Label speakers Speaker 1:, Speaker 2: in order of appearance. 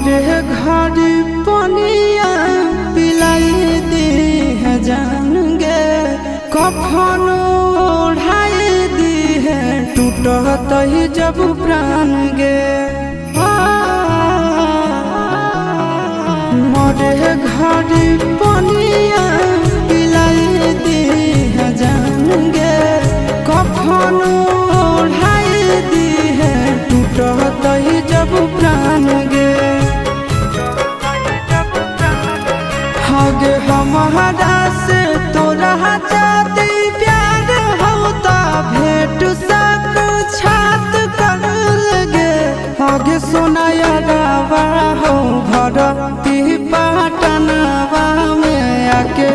Speaker 1: मरे घर पनिया पिलाई दी है जान गे कफन ओढ़ाई दी है टूटत ही जब प्राण गे मरे घर पनिया पिलाई दी है जान गे कफन ओढ़ाई दी है टूटत ही जब प्राण गे हगे हमारा से तोरा जाती प्यार होता भेंट सक छात कर लगे हगे सोनाया गावा हो भरती पाटनवा में आके